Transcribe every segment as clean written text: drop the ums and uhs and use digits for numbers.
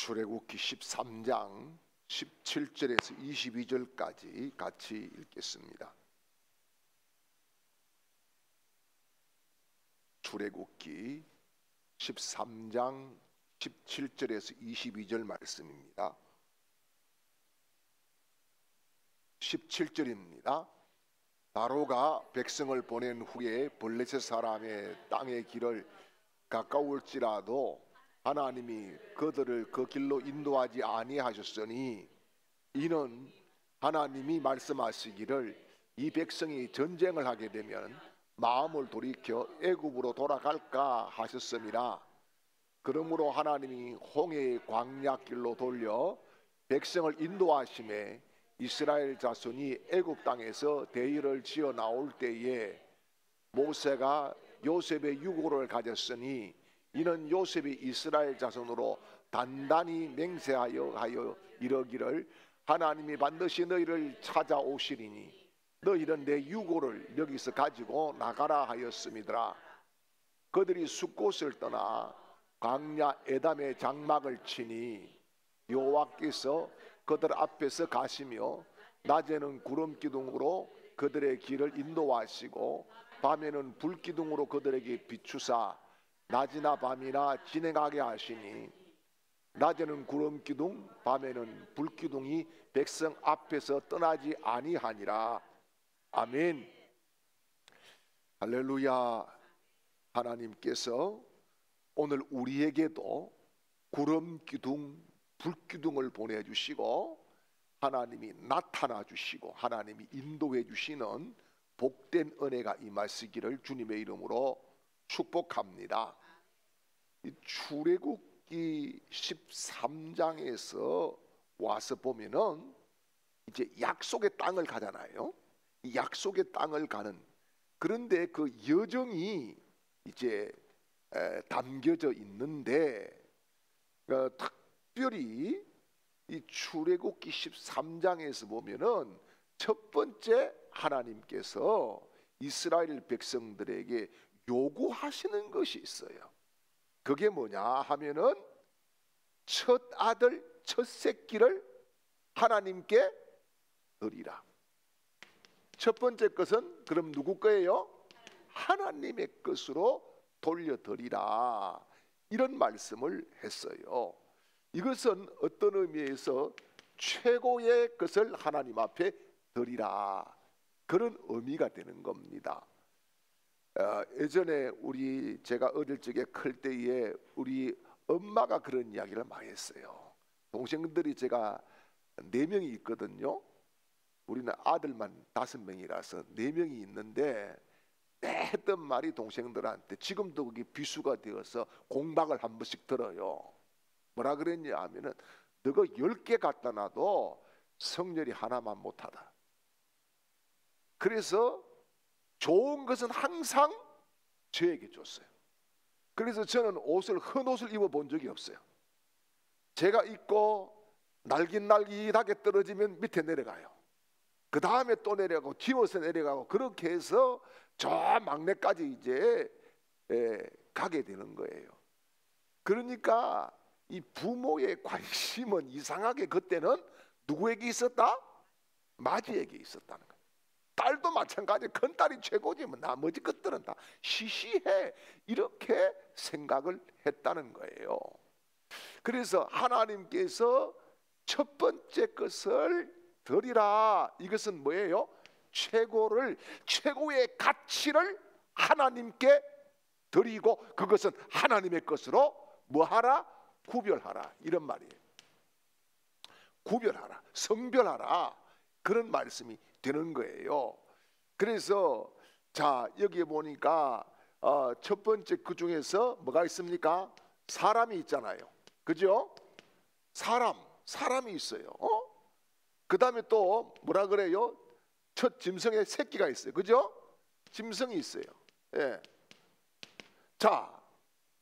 출애굽기 13장 17절에서 22절까지 같이 읽겠습니다. 출애굽기 13장 17절에서 22절 말씀입니다. 17절입니다. 바로가 백성을 보낸 후에 블레셋 사람의 땅의 길을 가까울지라도 하나님이 그들을 그 길로 인도하지 아니하셨으니 이는 하나님이 말씀하시기를 이 백성이 전쟁을 하게 되면 마음을 돌이켜 애굽으로 돌아갈까 하셨음이라. 그러므로 하나님이 홍해의 광야길로 돌려 백성을 인도하심에 이스라엘 자손이 애굽 땅에서 대의를 지어 나올 때에 모세가 요셉의 유고를 가졌으니 이는 요셉이 이스라엘 자손으로 단단히 맹세하여 이르기를 하나님이 반드시 너희를 찾아오시리니 너희는 내 유고를 여기서 가지고 나가라 하였음이더라. 그들이 숫곳을 떠나 광야 에담의 장막을 치니 여호와께서 그들 앞에서 가시며 낮에는 구름 기둥으로 그들의 길을 인도하시고 밤에는 불 기둥으로 그들에게 비추사 낮이나 밤이나 진행하게 하시니 낮에는 구름 기둥 밤에는 불 기둥이 백성 앞에서 떠나지 아니하니라. 아멘. 할렐루야. 하나님께서 오늘 우리에게도 구름 기둥 불 기둥을 보내주시고 하나님이 나타나 주시고 하나님이 인도해 주시는 복된 은혜가 임하시기를 주님의 이름으로 축복합니다. 출애굽기 13장에서 와서 보면은 이제 약속의 땅을 가잖아요. 약속의 땅을 가는, 그런데 그 여정이 이제 담겨져 있는데 특별히 이 출애굽기 13장에서 보면은 첫 번째 하나님께서 이스라엘 백성들에게 요구하시는 것이 있어요. 그게 뭐냐 하면은 첫 아들 첫 새끼를 하나님께 드리라. 첫 번째 것은 그럼 누구 거예요? 하나님의 것으로 돌려드리라. 이런 말씀을 했어요. 이것은 어떤 의미에서 최고의 것을 하나님 앞에 드리라, 그런 의미가 되는 겁니다. 예전에 제가 어릴 적에 클 때에 우리 엄마가 그런 이야기를 많이 했어요. 동생들이 제가 4명이 있거든요. 우리는 아들만 5명이라서 4명이 있는데 매 했던 말이 동생들한테 지금도 그게 비수가 되어서 공박을 한 번씩 들어요. 뭐라 그랬냐 하면은 너가 10개 갖다 놔도 성렬이 하나만 못하다. 그래서 좋은 것은 항상 저에게 줬어요. 그래서 저는 헌 옷을 입어본 적이 없어요. 제가 입고 날깃날깃하게 떨어지면 밑에 내려가요. 그 다음에 또 내려가고 뒤워서 내려가고 그렇게 해서 저 막내까지 이제 가게 되는 거예요. 그러니까 이 부모의 관심은 이상하게 그때는 누구에게 있었다? 마지에게 있었다는 거예요. 딸도 마찬가지. 큰딸이 최고지 뭐 나머지 것들은 다 시시해, 이렇게 생각을 했다는 거예요. 그래서 하나님께서 첫 번째 것을 드리라. 이것은 뭐예요? 최고의 가치를 하나님께 드리고 그것은 하나님의 것으로 뭐하라? 구별하라. 이런 말이에요. 구별하라, 성별하라, 그런 말씀이 되는 거예요. 그래서 자 여기에 보니까 첫 번째 그 중에서 뭐가 있습니까? 사람이 있잖아요. 그죠? 사람이 있어요. 그 다음에 또 뭐라 그래요? 첫 짐승의 새끼가 있어요. 그죠? 짐승이 있어요. 예. 자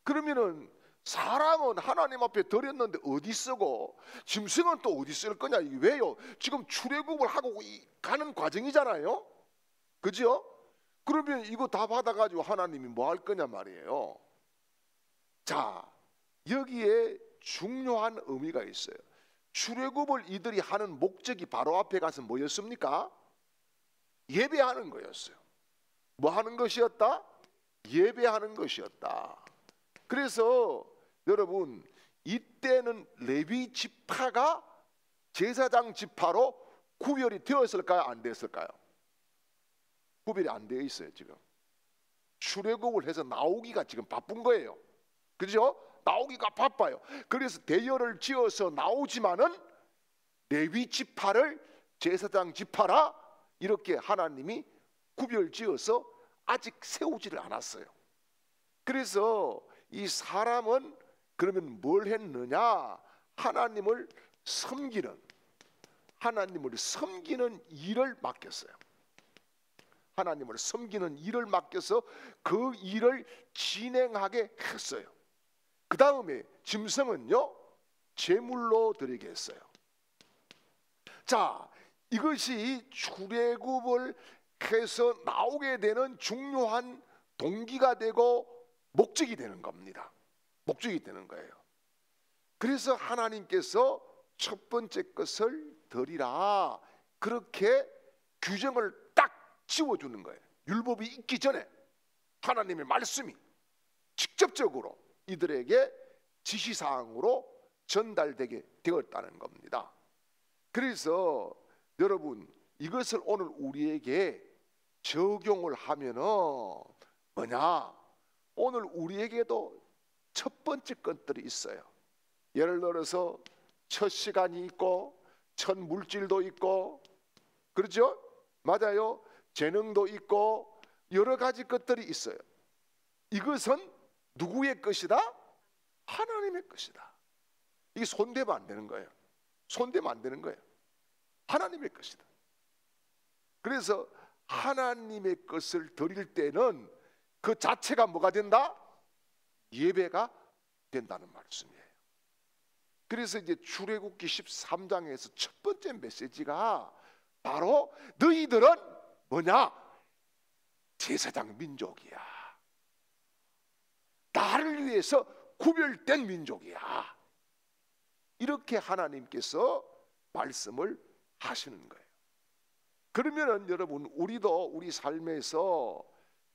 그러면은 사람은 하나님 앞에 드렸는데 어디 쓰고 짐승은 또 어디 쓸 거냐? 이게 왜요? 지금 출애굽을 하고 가는 과정이잖아요. 그죠? 그러면 이거 다 받아가지고 하나님이 뭐 할 거냐 말이에요. 자 여기에 중요한 의미가 있어요. 출애굽을 이들이 하는 목적이 바로 앞에 가서 뭐였습니까? 예배하는 거였어요. 뭐 하는 것이었다? 예배하는 것이었다. 그래서 여러분, 이때는 레위 지파가 제사장 지파로 구별이 되었을까요? 안 되었을까요? 구별이 안 되어 있어요. 지금 출애굽을 해서 나오기가 지금 바쁜 거예요. 그죠? 나오기가 바빠요. 그래서 대열을 지어서 나오지만은 레위 지파를 제사장 지파라 이렇게 하나님이 구별 지어서 아직 세우지를 않았어요. 그래서 이 사람은 그러면 뭘 했느냐? 하나님을 섬기는 일을 맡겼어요. 하나님을 섬기는 일을 맡겨서 그 일을 진행하게 했어요. 그 다음에 짐승은요, 제물로 드리게 했어요. 자, 이것이 출애굽을 해서 나오게 되는 중요한 동기가 되고 목적이 되는 겁니다. 목적이 되는 거예요. 그래서 하나님께서 첫 번째 것을 드리라, 그렇게 규정을 딱 지워주는 거예요. 율법이 있기 전에 하나님의 말씀이 직접적으로 이들에게 지시사항으로 전달되게 되었다는 겁니다. 그래서 여러분, 이것을 오늘 우리에게 적용을 하면은 뭐냐? 오늘 우리에게도 첫 번째 것들이 있어요. 예를 들어서 첫 시간이 있고 첫 물질도 있고, 그렇죠? 맞아요. 재능도 있고 여러 가지 것들이 있어요. 이것은 누구의 것이다? 하나님의 것이다. 이게 손대면 안 되는 거예요. 손대면 안 되는 거예요. 하나님의 것이다. 그래서 하나님의 것을 드릴 때는 그 자체가 뭐가 된다? 예배가 된다는 말씀이에요. 그래서 이제 출애굽기 13장에서 첫 번째 메시지가 바로 너희들은 뭐냐? 제사장 민족이야. 나를 위해서 구별된 민족이야. 이렇게 하나님께서 말씀을 하시는 거예요. 그러면은 여러분, 우리도 우리 삶에서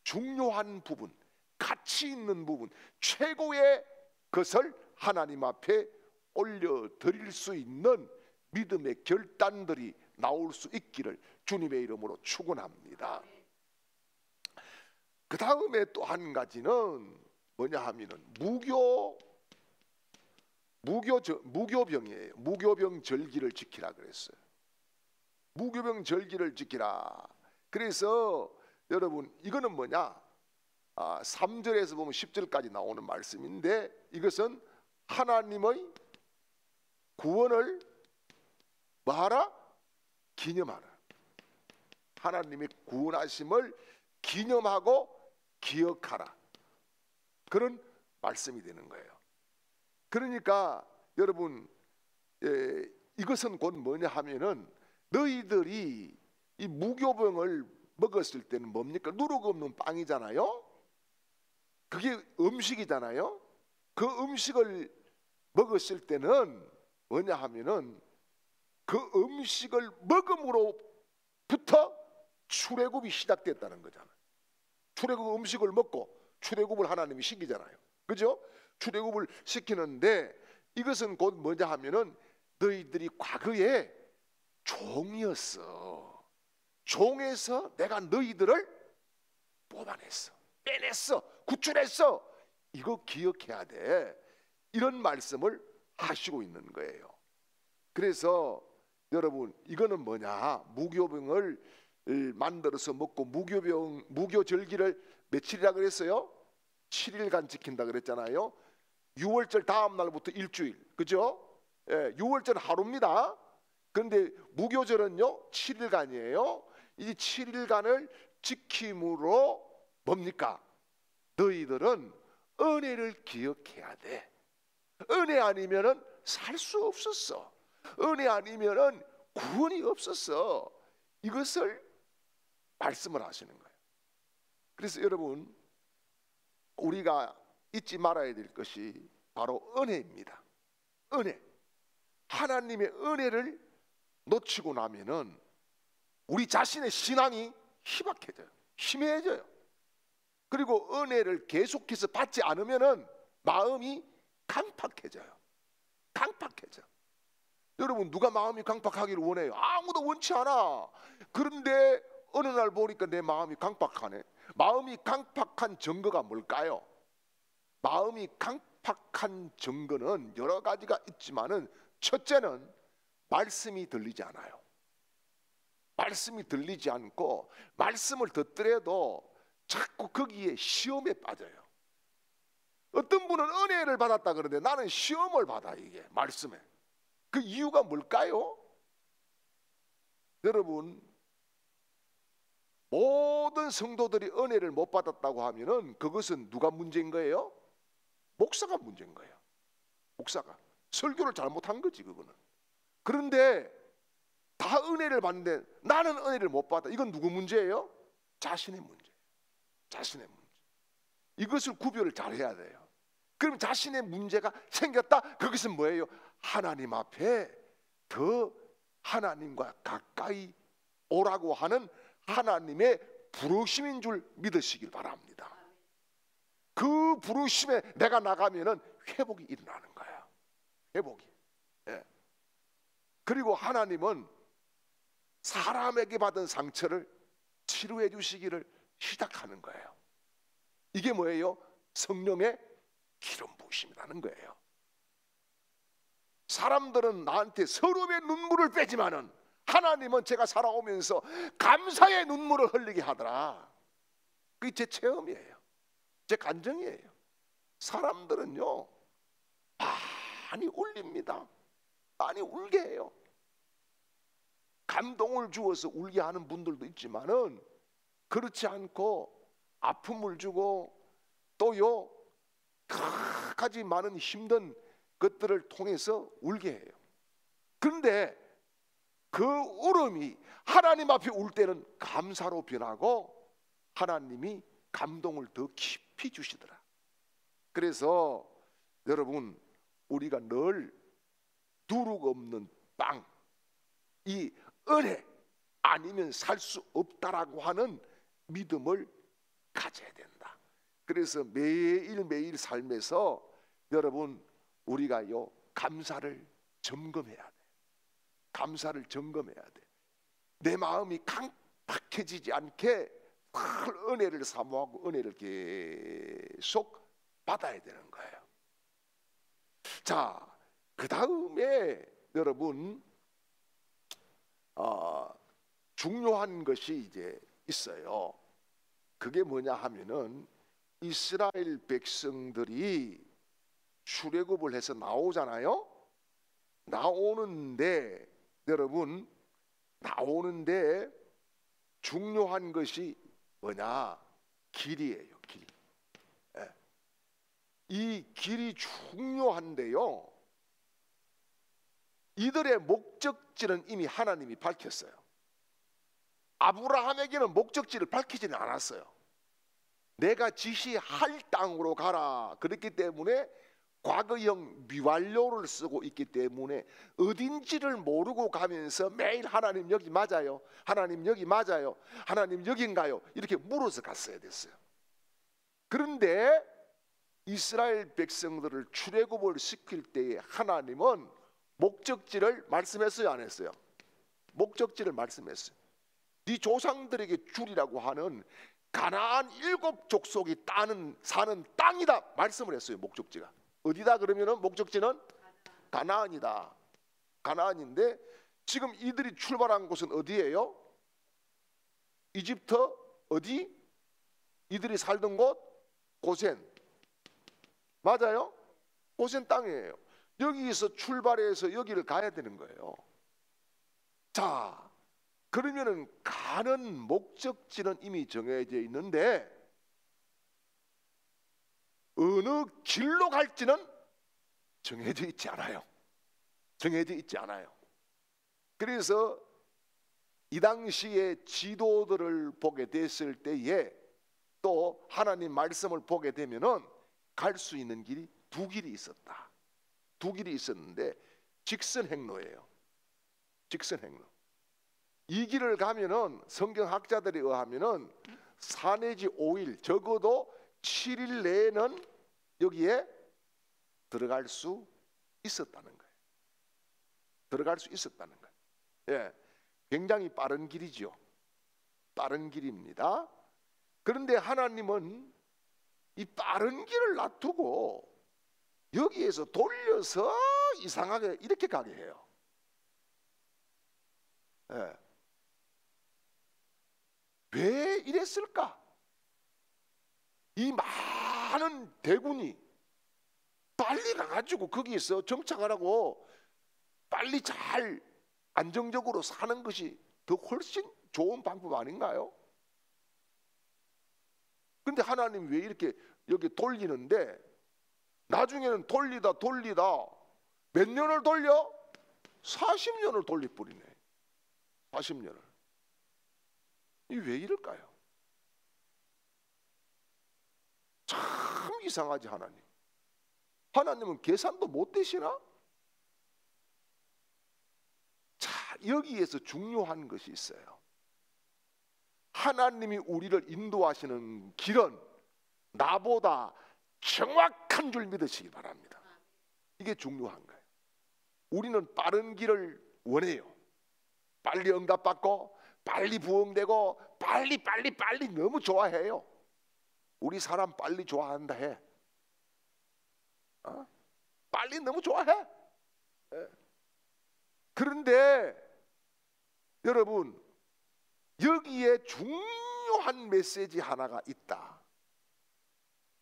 중요한 부분, 가치 있는 부분, 최고의 것을 하나님 앞에 올려드릴 수 있는 믿음의 결단들이 나올 수 있기를 주님의 이름으로 축원합니다. 그 다음에 또 한 가지는 뭐냐 하면은 무교병이에요. 무교병 절기를 지키라 그랬어요. 무교병 절기를 지키라. 그래서 여러분, 이거는 뭐냐? 3절에서 보면 10절까지 나오는 말씀인데, 이것은 하나님의 구원을 뭐하라? 기념하라. 하나님의 구원하심을 기념하고 기억하라. 그런 말씀이 되는 거예요. 그러니까 여러분, 이것은 곧 뭐냐 하면은 너희들이 이 무교병을 먹었을 때는 뭡니까? 누룩 없는 빵이잖아요. 그게 음식이잖아요. 그 음식을 먹었을 때는 뭐냐 하면은 그 음식을 먹음으로부터 출애굽이 시작됐다는 거잖아요. 출애굽 음식을 먹고 출애굽을 하나님이 시키잖아요. 그죠? 출애굽을 시키는데 이것은 곧 뭐냐 하면은 너희들이 과거에 종이었어. 종에서 내가 너희들을 뽑아냈어, 빼냈어, 구출했어. 이거 기억해야 돼. 이런 말씀을 하시고 있는 거예요. 그래서 여러분, 이거는 뭐냐? 무교병을 만들어서 먹고 무교절기를 며칠이라 그랬어요? 7일간 지킨다 그랬잖아요. 6월절 다음 날부터 일주일, 그죠? 6월절은 하루입니다. 그런데 무교절은요 7일간이에요. 이 7일간을 지킴으로 뭡니까? 너희들은 은혜를 기억해야 돼. 은혜 아니면은 살 수 없었어. 은혜 아니면은 구원이 없었어. 이것을 말씀을 하시는 거예요. 그래서 여러분, 우리가 잊지 말아야 될 것이 바로 은혜입니다. 은혜, 하나님의 은혜를 놓치고 나면은 우리 자신의 신앙이 희박해져요. 희미해져요. 그리고 은혜를 계속해서 받지 않으면은 마음이 강팍해져요. 강팍해져. 여러분, 누가 마음이 강팍하기를 원해요? 아무도 원치 않아. 그런데 어느 날 보니까 내 마음이 강팍하네. 마음이 강팍한 증거가 뭘까요? 마음이 강팍한 증거는 여러 가지가 있지만은, 첫째는 말씀이 들리지 않아요. 말씀이 들리지 않고, 말씀을 듣더라도 자꾸 거기에 시험에 빠져요. 어떤 분은 은혜를 받았다 그러는데 나는 시험을 받아. 이게 말씀에. 그 이유가 뭘까요? 여러분, 모든 성도들이 은혜를 못 받았다고 하면은 그것은 누가 문제인 거예요? 목사가 문제인 거예요. 목사가 설교를 잘못한 거지, 그거는. 그런데 다 은혜를 받는데 나는 은혜를 못 받아. 이건 누구 문제예요? 자신의 문제. 자신의 문제. 이것을 구별을 잘 해야 돼요. 그럼 자신의 문제가 생겼다. 그것은 뭐예요? 하나님 앞에 더 하나님과 가까이 오라고 하는 하나님의 부르심인 줄 믿으시길 바랍니다. 그 부르심에 내가 나가면은 회복이 일어나는 거예요. 회복이. 예. 그리고 하나님은 사람에게 받은 상처를 치료해 주시기를 시작하는 거예요. 이게 뭐예요? 성령의 기름 부으심이라는 거예요. 사람들은 나한테 서러움의 눈물을 빼지만은 하나님은 제가 살아오면서 감사의 눈물을 흘리게 하더라. 그게 제 체험이에요. 제 간증이에요. 사람들은요 많이 울립니다. 많이 울게 해요. 감동을 주어서 울게 하는 분들도 있지만은 그렇지 않고 아픔을 주고 또요 여러 가지 많은 힘든 것들을 통해서 울게 해요. 그런데 그 울음이 하나님 앞에 울 때는 감사로 변하고 하나님이 감동을 더 깊이 주시더라. 그래서 여러분, 우리가 늘 누룩 없는 빵, 이 은혜 아니면 살 수 없다라고 하는 믿음을 가져야 된다. 그래서 매일매일 삶에서 여러분, 우리가요 감사를 점검해야 돼. 감사를 점검해야 돼. 내 마음이 강팍해지지 않게 은혜를 사모하고 은혜를 계속 받아야 되는 거예요. 자, 그 다음에 여러분 중요한 것이 이제 있어요. 그게 뭐냐 하면은 이스라엘 백성들이 출애굽을 해서 나오잖아요. 나오는데 여러분, 나오는데 중요한 것이 뭐냐? 길이에요. 길. 예. 이 길이 중요한데요, 이들의 목적지는 이미 하나님이 밝혔어요. 아브라함에게는 목적지를 밝히지는 않았어요. 내가 지시할 땅으로 가라. 그렇기 때문에 과거형 미완료를 쓰고 있기 때문에 어딘지를 모르고 가면서 매일 하나님 여기 맞아요? 하나님 여기 맞아요? 하나님 여긴가요? 이렇게 물어서 갔어야 됐어요. 그런데 이스라엘 백성들을 출애굽을 시킬 때에 하나님은 목적지를 말씀했어요, 안 했어요? 목적지를 말씀했어요. 네 조상들에게 주리라고 하는 가나안 7 족속이 사는 땅이다 말씀을 했어요. 목적지가 어디다 그러면은 목적지는 가나안이다. 가나안인데 지금 이들이 출발한 곳은 어디예요? 이집트 어디? 이들이 살던 곳 고센. 맞아요? 고센 땅이에요. 여기서 출발해서 여기를 가야 되는 거예요. 자, 그러면은 가는 목적지는 이미 정해져 있는데 어느 길로 갈지는 정해져 있지 않아요. 정해져 있지 않아요. 그래서 이 당시에 지도들을 보게 됐을 때에 또 하나님 말씀을 보게 되면은 갈 수 있는 길이 2 길이 있었다. 두 길이 있었는데 직선 행로예요. 직선 행로. 이 길을 가면은 성경학자들에 의하면은 4 내지 5일, 적어도 7일 내에는 여기에 들어갈 수 있었다는 거예요. 들어갈 수 있었다는 거예요. 예, 굉장히 빠른 길이죠. 빠른 길입니다. 그런데 하나님은 이 빠른 길을 놔두고 여기에서 돌려서 이상하게 이렇게 가게 해요. 예. 왜 이랬을까? 이 많은 대군이 빨리 가가지고 거기에서 정착하라고 빨리 잘 안정적으로 사는 것이 더 훨씬 좋은 방법 아닌가요? 근데 하나님 왜 이렇게 여기 돌리는데 나중에는 돌리다 몇 년을 돌려? 40년을 돌릴 뿐이네. 40년을. 이 왜 이럴까요? 참 이상하지 하나님. 하나님은 계산도 못 되시나? 자, 여기에서 중요한 것이 있어요. 하나님이 우리를 인도하시는 길은 나보다 정확한 줄 믿으시기 바랍니다. 이게 중요한 거예요. 우리는 빠른 길을 원해요. 빨리 응답받고 빨리 부흥되고 빨리 너무 좋아해요. 우리 사람 빨리 좋아한다 해. 빨리 너무 좋아해. 그런데 여러분 여기에 중요한 메시지 하나가 있다.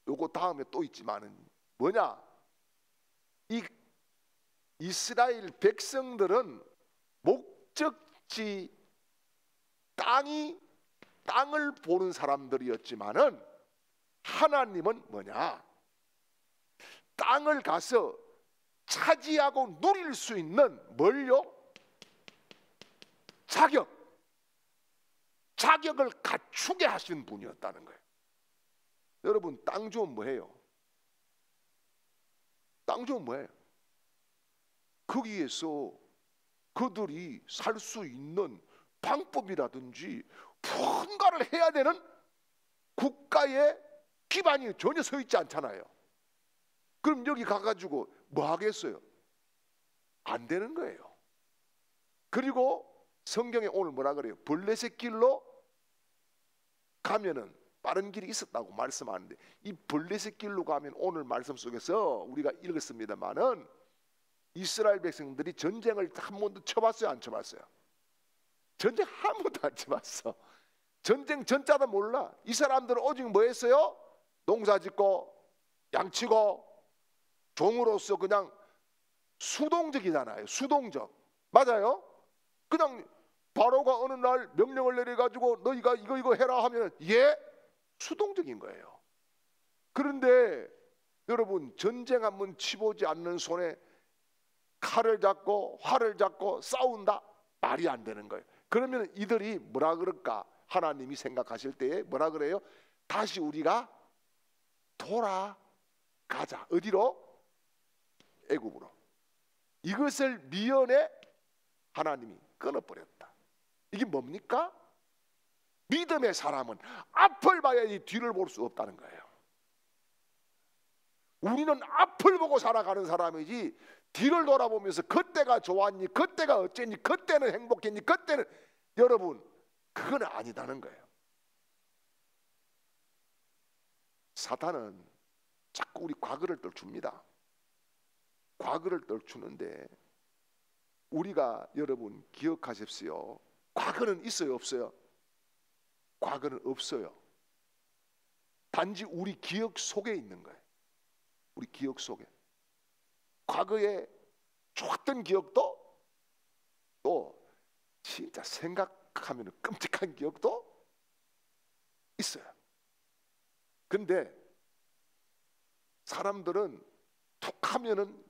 요거 다음에 또 있지만은 뭐냐? 이 이스라엘 백성들은 목적지 땅을 보는 사람들이었지만은 하나님은 뭐냐? 땅을 가서 차지하고 누릴 수 있는 뭘요? 자격을 갖추게 하신 분이었다는 거예요. 여러분 땅 주면 뭐해요? 땅 주면 뭐해요? 거기에서 그들이 살 수 있는 방법이라든지 뭔가를 해야 되는 국가의 기반이 전혀 서 있지 않잖아요. 그럼 여기 가가지고 뭐 하겠어요? 안 되는 거예요. 그리고 성경에 오늘 뭐라 그래요? 블레셋 길로 가면은 빠른 길이 있었다고 말씀하는데 이 블레셋 길로 가면 오늘 말씀 속에서 우리가 읽었습니다마는 이스라엘 백성들이 전쟁을 한 번도 쳐봤어요? 안 쳐봤어요? 전쟁 한 번도 안 쳐봤어. 전쟁 전자도 몰라. 이 사람들은 오직 뭐 했어요? 농사짓고 양치고 종으로서 그냥 수동적이잖아요. 수동적. 맞아요? 그냥 바로가 어느 날 명령을 내려가지고 너희가 이거 해라 하면 예? 수동적인 거예요. 그런데 여러분 전쟁 한번 치보지 않는 손에 칼을 잡고 활을 잡고 싸운다? 말이 안 되는 거예요. 그러면 이들이 뭐라 그럴까? 하나님이 생각하실 때에 뭐라 그래요? 다시 우리가 돌아가자. 어디로? 애굽으로. 이것을 미연에 하나님이 끊어버렸다. 이게 뭡니까? 믿음의 사람은 앞을 봐야지 뒤를 볼 수 없다는 거예요. 우리는 앞을 보고 살아가는 사람이지 뒤를 돌아보면서 그때가 좋았니, 그때가 어쨌니, 그때는 행복했니, 그때는 여러분 그건 아니다는 거예요. 사탄은 자꾸 우리 과거를 떨춥니다. 과거를 떨추는데 우리가 여러분 기억하십시오. 과거는 있어요, 없어요? 과거는 없어요. 단지 우리 기억 속에 있는 거예요. 우리 기억 속에. 과거에 좋았던 기억도 또 진짜 생각하면 끔찍한 기억도 있어요. 근데 사람들은 툭 하면은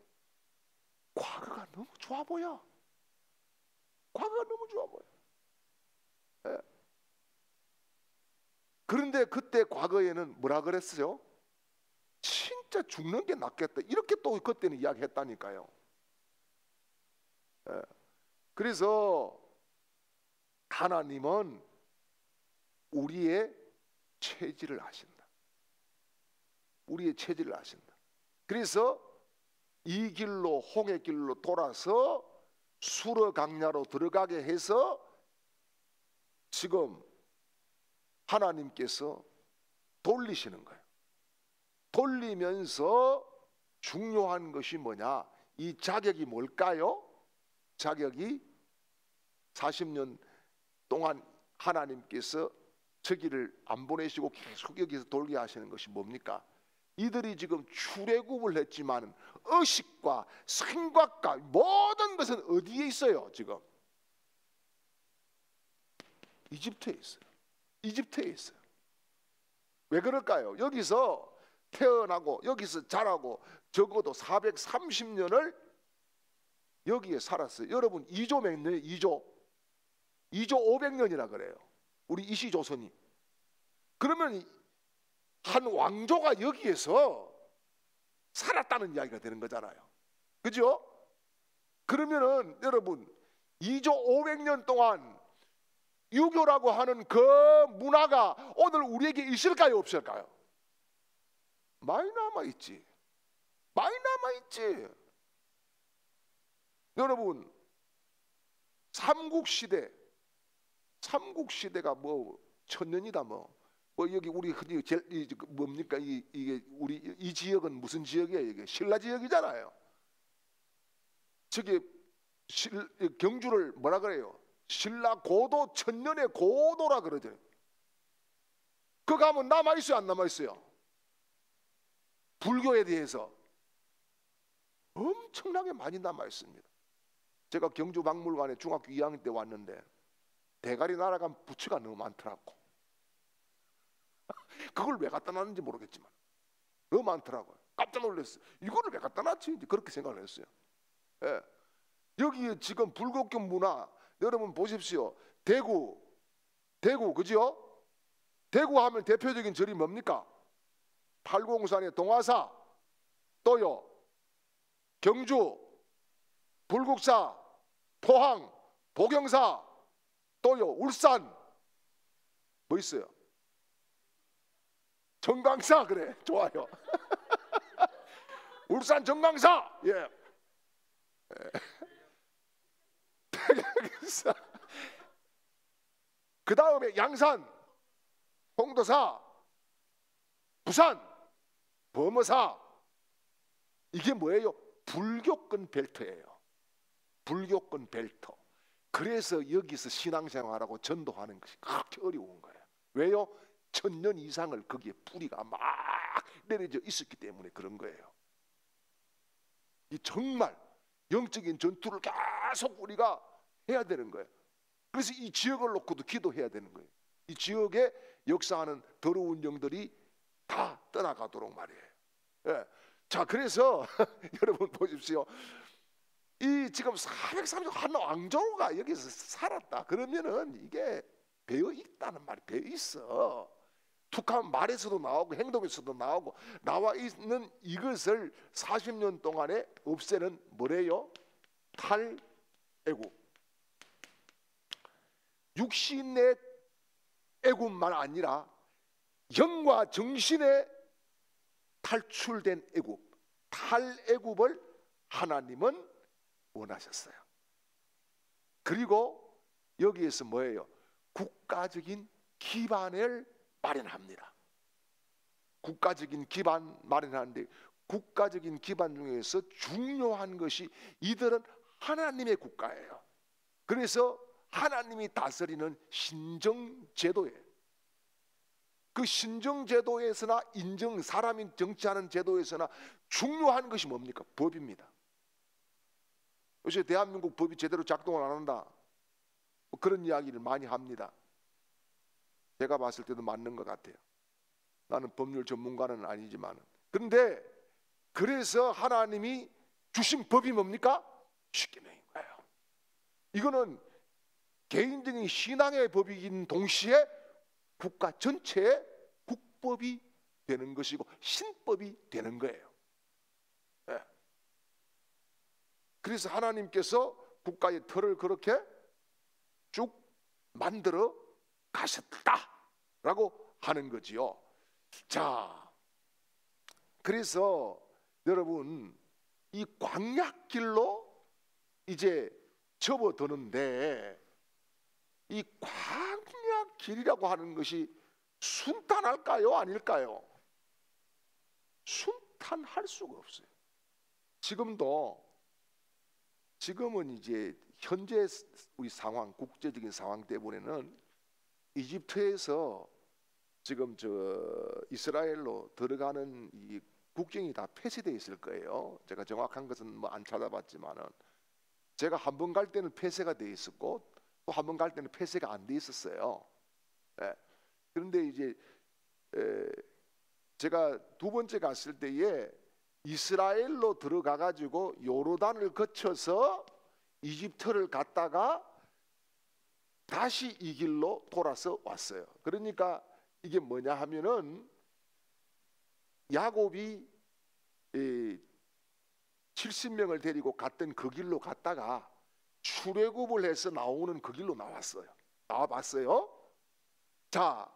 과거가 너무 좋아 보여. 과거가 너무 좋아 보여. 예. 그런데 그때 과거에는 뭐라 그랬어요? 진짜 진짜 죽는 게 낫겠다. 이렇게 또 그때는 이야기했다니까요. 예. 그래서 하나님은 우리의 체질을 아신다. 우리의 체질을 아신다. 그래서 이 길로 홍해 길로 돌아서 수르 강야로 들어가게 해서 지금 하나님께서 돌리시는 거예요. 돌리면서 중요한 것이 뭐냐? 이 자격이 뭘까요? 자격이 40년 동안 하나님께서 저기를 안 보내시고 계속 여기서 돌게 하시는 것이 뭡니까? 이들이 지금 출애굽을 했지만 의식과 생각과 모든 것은 어디에 있어요? 지금 이집트에 있어요. 이집트에 있어요. 왜 그럴까요? 여기서 태어나고 여기서 자라고 적어도 430년을 여기에 살았어요. 여러분 2조 몇 년이에요? 2조 500년이라 그래요. 우리 이시조선이. 그러면 한 왕조가 여기에서 살았다는 이야기가 되는 거잖아요. 그죠? 그러면은 여러분 2조 500년 동안 유교라고 하는 그 문화가 오늘 우리에게 있을까요? 없을까요? 많이 남아있지. 많이 남아있지. 여러분 삼국시대가 뭐 천년이다 뭐 여기 우리 흔히 뭡니까 이게 우리 이 지역은 무슨 지역이에요? 이게 신라 지역이잖아요. 저기 경주를 뭐라 그래요? 신라 고도 천년의 고도라 그러죠. 그 가면 남아 있어요, 안 남아 있어요? 불교에 대해서 엄청나게 많이 남아 있습니다. 제가 경주 박물관에 중학교 2학년 때 왔는데 대가리 날아간 부처가 너무 많더라고. 그걸 왜 갖다 놨는지 모르겠지만 너무 많더라고요. 깜짝 놀랐어요. 이거를 왜 갖다 놨지? 그렇게 생각을 했어요. 예. 여기 지금 불교교 문화 여러분 보십시오. 대구 그죠? 대구 하면 대표적인 절이 뭡니까? 팔공산의 동화사, 또요 경주, 불국사, 포항, 보경사, 또요 울산 뭐 있어요? 정강사. 그래, 좋아요. 울산 정강사. 예. 대강사. 그 다음에 양산, 홍도사, 부산, 범어사. 이게 뭐예요? 불교권 벨트예요. 불교권 벨트. 그래서 여기서 신앙생활하고 전도하는 것이 그렇게 어려운 거예요. 왜요? 1000년 이상을 거기에 뿌리가 막 내려져 있었기 때문에 그런 거예요. 이 정말 영적인 전투를 계속 우리가 해야 되는 거예요. 그래서 이 지역을 놓고도 기도해야 되는 거예요. 이 지역에 역사하는 더러운 영들이 다 떠나가도록 말이에요. 예. 자, 그래서 여러분 보십시오. 이 지금 430한 왕조가 여기서 살았다. 그러면은 이게 배어 있다는 말이 배어 있어. 툭하면 말에서도 나오고 행동에서도 나오고 나와 있는 이것을 40년 동안에 없애는 뭐래요? 탈애굽. 육신의 애굽만 아니라 영과 정신의 탈출된 애굽, 탈애굽을 하나님은 원하셨어요. 그리고 여기에서 뭐예요? 국가적인 기반을 마련합니다. 국가적인 기반 마련하는데 국가적인 기반 중에서 중요한 것이 이들은 하나님의 국가예요. 그래서 하나님이 다스리는 신정제도예요. 그 신정제도에서나 사람이 정치하는 제도에서나 중요한 것이 뭡니까? 법입니다. 요새 대한민국 법이 제대로 작동을 안 한다, 뭐 그런 이야기를 많이 합니다. 제가 봤을 때도 맞는 것 같아요. 나는 법률 전문가는 아니지만. 그런데 그래서 하나님이 주신 법이 뭡니까? 십계명인 거예요. 이거는 개인적인 신앙의 법이긴 동시에 국가 전체의 국법이 되는 것이고 신법이 되는 거예요. 예. 그래서 하나님께서 국가의 틀을 그렇게 쭉 만들어 가셨다라고 하는 거지요. 자, 그래서 여러분 이 광야길로 이제 접어드는데 이 광야길이라고 하는 것이 순탄할까요? 아닐까요? 순탄할 수가 없어요. 지금은 이제 현재 우리 상황, 국제적인 상황 때문에는 이집트에서 지금 이스라엘로 들어가는 이 국경이 다 폐쇄되어 있을 거예요. 제가 정확한 것은 뭐 안 찾아봤지만은 제가 한 번 갈 때는 폐쇄가 돼 있었고 또 한 번 갈 때는 폐쇄가 안 돼 있었어요. 예. 그런데 이제 제가 두 번째 갔을 때에 이스라엘로 들어가 가지고 요르단을 거쳐서 이집트를 갔다가 다시 이 길로 돌아서 왔어요. 그러니까 이게 뭐냐 하면은 야곱이 70명을 데리고 갔던 그 길로 갔다가 출애굽을 해서 나오는 그 길로 나왔어요. 나와봤어요? 자,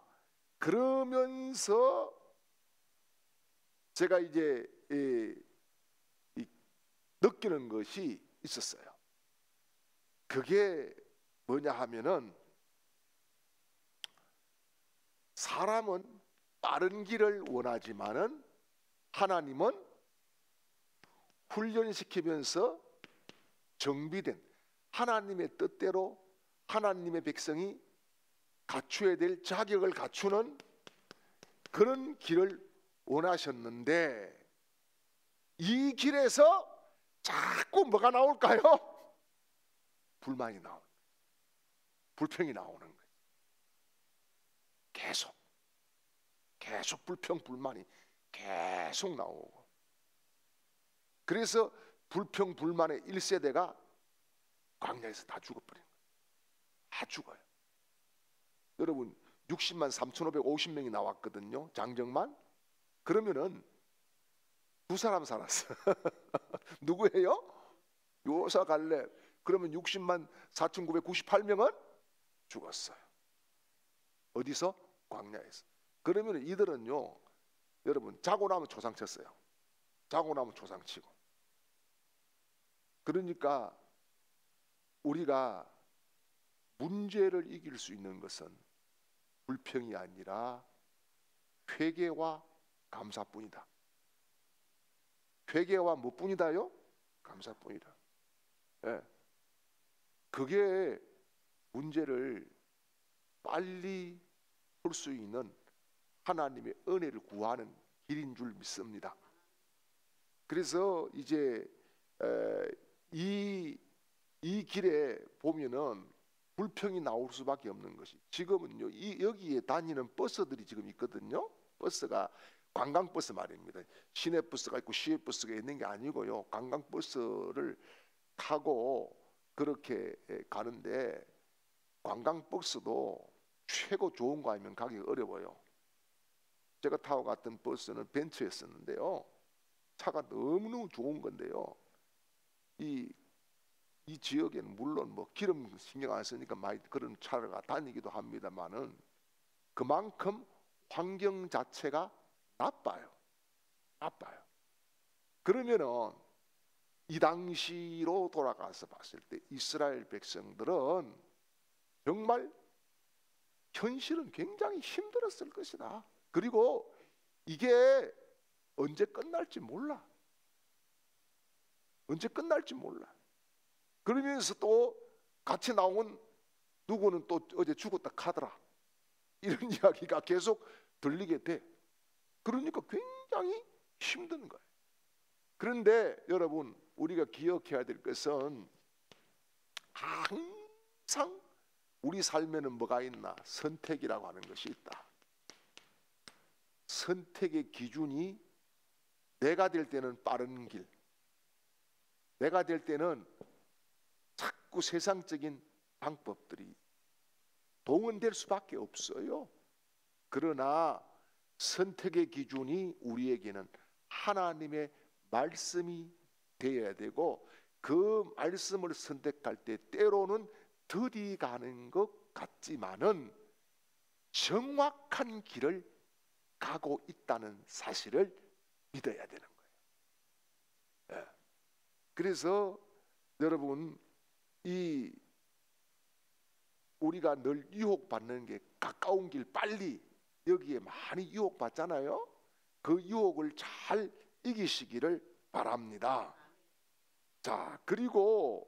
그러면서 제가 이제 느끼는 것이 있었어요. 그게 뭐냐 하면은 사람은 빠른 길을 원하지만은 하나님은 훈련시키면서 정비된 하나님의 뜻대로 하나님의 백성이 갖추어야 될 자격을 갖추는 그런 길을 원하셨는데 이 길에서 자꾸 뭐가 나올까요? 불만이 나오는 거예요. 불평이 나오는 거예요. 계속 불평 불만이 계속 나오고 그래서 불평 불만의 1세대가 광야에서 다 죽어버린 거예요. 다 죽어요. 여러분 60만 3,550명이 나왔거든요. 장정만. 그러면은 두 사람 살았어. 누구예요? 요사 갈렙. 그러면 60만 4,998명은 죽었어요. 어디서? 광야에서. 그러면 이들은요, 여러분 자고 나면 조상 쳤어요. 자고 나면 조상 치고. 그러니까 우리가 문제를 이길 수 있는 것은 불평이 아니라 회개와 감사뿐이다. 회개와 뭐뿐이다요? 감사뿐이다. 예. 그게 문제를 빨리 풀 수 있는 하나님의 은혜를 구하는 길인 줄 믿습니다. 그래서 이제 이 길에 보면은 불평이 나올 수밖에 없는 것이 지금은요 여기에 다니는 버스들이 지금 있거든요. 버스가 관광버스 말입니다. 시내버스가 있고 시외버스가 있는 게 아니고요. 관광버스를 타고 그렇게 가는데 관광버스도 최고 좋은 거 아니면 가기 어려워요. 제가 타고 갔던 버스는 벤츠였었는데요. 차가 너무너무 좋은 건데요. 이 지역에는 물론 뭐 기름 신경 안 쓰니까 많이 그런 차를 다니기도 합니다만은 그만큼 환경 자체가 나빠요. 그러면은 이 당시로 돌아가서 봤을 때 이스라엘 백성들은 정말 현실은 굉장히 힘들었을 것이다. 그리고 이게 언제 끝날지 몰라. 그러면서 또 같이 나온 누구는 또 어제 죽었다 카더라. 이런 이야기가 계속 들리게 돼. 그러니까 굉장히 힘든 거예요. 그런데 여러분 우리가 기억해야 될 것은 항상 우리 삶에는 뭐가 있나? 선택이라고 하는 것이 있다. 선택의 기준이 내가 될 때는 빠른 길, 내가 될 때는 자꾸 세상적인 방법들이 동원될 수밖에 없어요. 그러나 선택의 기준이 우리에게는 하나님의 말씀이 되어야 되고, 그 말씀을 선택할 때 때로는 더디 가는 것 같지만은 정확한 길을 가고 있다는 사실을 믿어야 되는 거예요. 그래서 여러분, 이 우리가 늘 유혹받는 게 가까운 길 빨리, 여기에 많이 유혹받잖아요. 그 유혹을 잘 이기시기를 바랍니다. 자, 그리고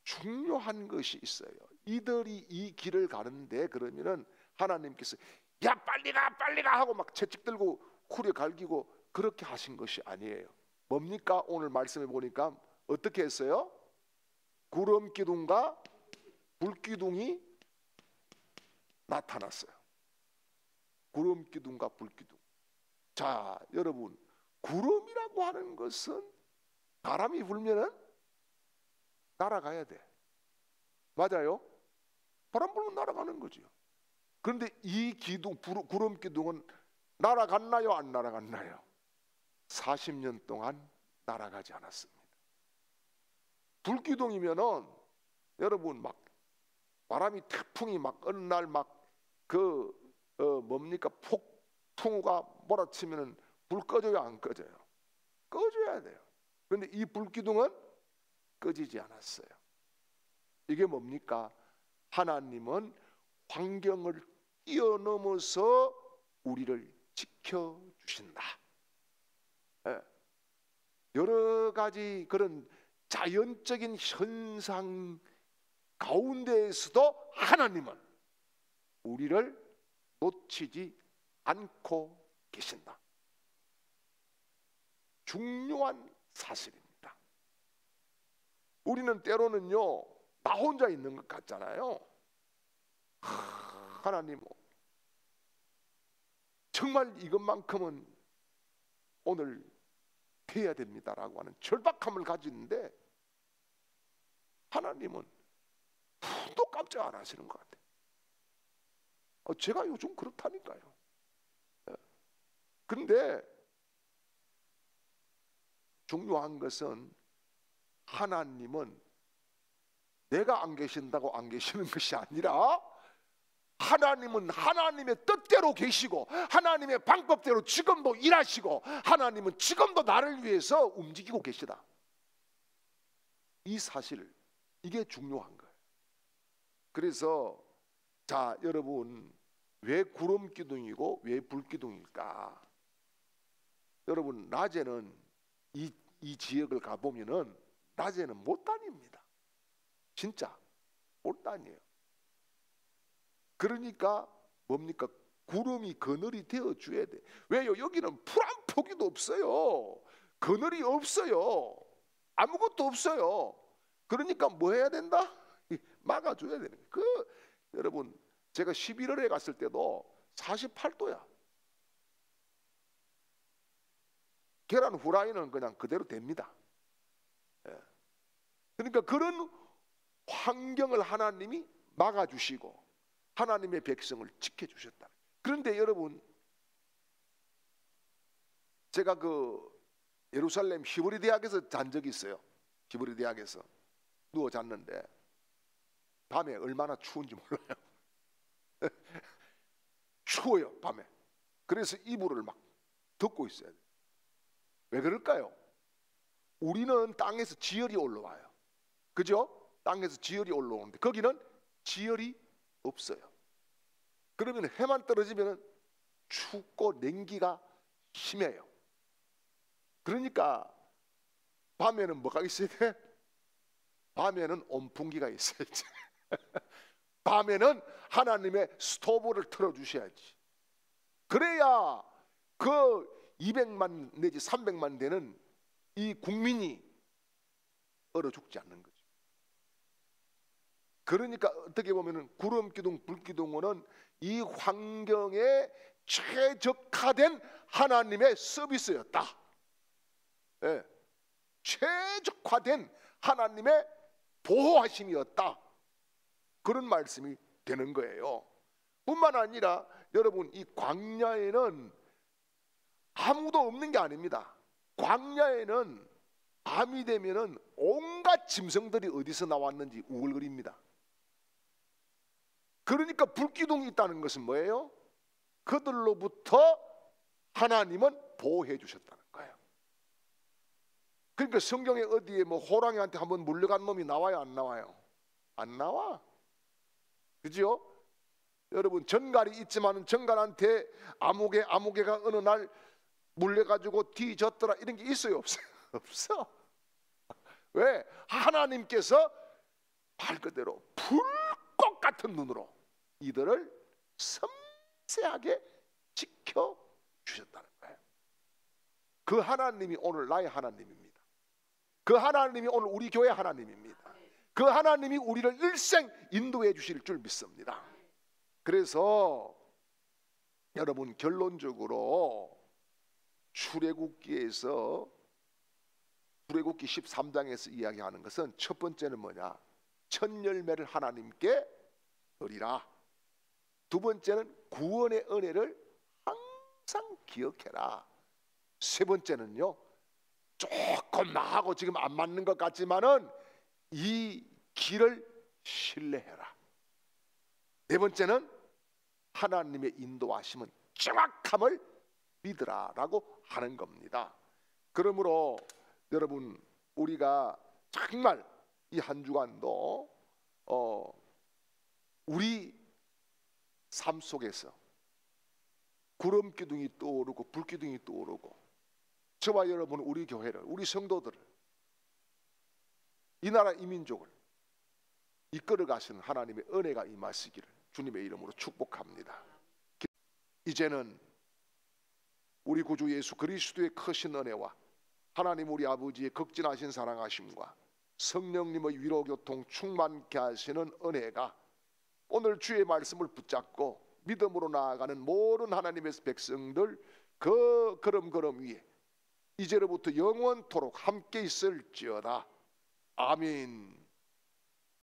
중요한 것이 있어요. 이들이 이 길을 가는데 그러면은 하나님께서 야 빨리 가 하고 막 채찍 들고 후려 갈기고 그렇게 하신 것이 아니에요. 뭡니까? 오늘 말씀해 보니까 어떻게 했어요? 구름 기둥과 불 기둥이 나타났어요. 구름 기둥과 불 기둥. 자, 여러분, 구름이라고 하는 것은 바람이 불면은 날아가야 돼. 맞아요? 바람 불면 날아가는 거죠. 그런데 이 기둥, 구름 기둥은 날아갔나요? 안 날아갔나요? 40년 동안 날아가지 않았습니다. 불 기둥이면은 여러분 막 바람이 태풍이 막 어느 날 막 뭡니까 폭풍우가 몰아치면은 불 꺼져요, 안 꺼져요? 꺼져야 돼요. 그런데 이 불 기둥은 꺼지지 않았어요. 이게 뭡니까? 하나님은 환경을 뛰어넘어서 우리를 지켜주신다. 여러 가지 그런 자연적인 현상 가운데에서도 하나님은 우리를 놓치지 않고 계신다. 중요한 사실입니다. 우리는 때로는요, 나 혼자 있는 것 같잖아요. 하나님, 정말 이것만큼은 오늘 해야 됩니다라고 하는 절박함을 가지는데 하나님은 도 깜짝 안 하시는 것 같아요. 제가 요즘 그렇다니까요. 그런데 중요한 것은 하나님은 내가 안 계신다고 안 계시는 것이 아니라 하나님은 하나님의 뜻대로 계시고 하나님의 방법대로 지금도 일하시고 하나님은 지금도 나를 위해서 움직이고 계시다. 이 사실, 이게 중요한 거예요. 그래서 자, 여러분, 왜 구름 기둥이고 왜 불 기둥일까? 여러분, 낮에는 이 지역을 가보면은 낮에는 못 다닙니다. 진짜 못 다녀요. 그러니까 뭡니까? 구름이 그늘이 되어 줘야 돼. 왜요? 여기는 풀 한 포기도 없어요. 그늘이 없어요. 아무것도 없어요. 그러니까 뭐 해야 된다? 막아줘야 되는 거예요. 여러분, 제가 11월에 갔을 때도 48도야. 계란 후라이는 그냥 그대로 됩니다. 그러니까 그런 환경을 하나님이 막아주시고 하나님의 백성을 지켜주셨다. 그런데 여러분, 제가 예루살렘 히브리 대학에서 잔 적이 있어요. 히브리 대학에서 누워 잤는데 밤에 얼마나 추운지 몰라요. 추워요, 밤에. 그래서 이불을 막 덮고 있어야 돼요. 왜 그럴까요? 우리는 땅에서 지열이 올라와요. 그죠? 땅에서 지열이 올라오는데 거기는 지열이 없어요. 그러면 해만 떨어지면 춥고 냉기가 심해요. 그러니까 밤에는 뭐가 있어야 돼? 밤에는 온풍기가 있어야지. 밤에는 하나님의 스토브를 틀어주셔야지. 그래야 그 200만 내지 300만 되는 이 국민이 얼어 죽지 않는 거죠. 그러니까 어떻게 보면 구름 기둥, 불 기둥은 이 환경에 최적화된 하나님의 서비스였다. 네. 최적화된 하나님의 보호하심이었다. 그런 말씀이 되는 거예요. 뿐만 아니라 여러분, 이 광야에는 아무도 없는 게 아닙니다. 광야에는 밤이 되면은 온갖 짐승들이 어디서 나왔는지 우글거립니다. 그러니까 불기둥이 있다는 것은 뭐예요? 그들로부터 하나님은 보호해 주셨다는 거예요. 그러니까 성경에 어디에 뭐 호랑이한테 한번 물려간 놈이 나와요, 안 나와요? 안 나와. 그죠? 여러분, 전갈이 있지만은 전갈한테 아무개가 어느 날 물려가지고 뒤졌더라 이런 게 있어요, 없어요? 없어. 왜? 하나님께서 말 그대로 불꽃 같은 눈으로 이들을 섬세하게 지켜 주셨다는 거예요. 그 하나님이 오늘 나의 하나님입니다. 그 하나님이 오늘 우리 교회 하나님입니다. 그 하나님이 우리를 일생 인도해 주실 줄 믿습니다. 그래서 여러분, 결론적으로 출애굽기에서 출애굽기 13장에서 이야기하는 것은 첫 번째는 뭐냐? 첫 열매를 하나님께 드리라. 두 번째는 구원의 은혜를 항상 기억해라. 세 번째는요, 조금 나하고 지금 안 맞는 것 같지만은 이 길을 신뢰해라. 네 번째는 하나님의 인도하심은 정확함을 믿으라라고 하는 겁니다. 그러므로 여러분, 우리가 정말 이 한 주간도 우리 삶 속에서 구름 기둥이 떠오르고 불 기둥이 떠오르고 저와 여러분, 우리 교회를, 우리 성도들을, 이 나라 이 민족을 이끌어 가시는 하나님의 은혜가 임하시기를 주님의 이름으로 축복합니다. 이제는 우리 구주 예수 그리스도의 크신 은혜와 하나님 우리 아버지의 극진하신 사랑하심과 성령님의 위로교통 충만케 하시는 은혜가 오늘 주의 말씀을 붙잡고 믿음으로 나아가는 모든 하나님의 백성들 그 걸음걸음 위에 이제로부터 영원토록 함께 있을지어다. 아멘.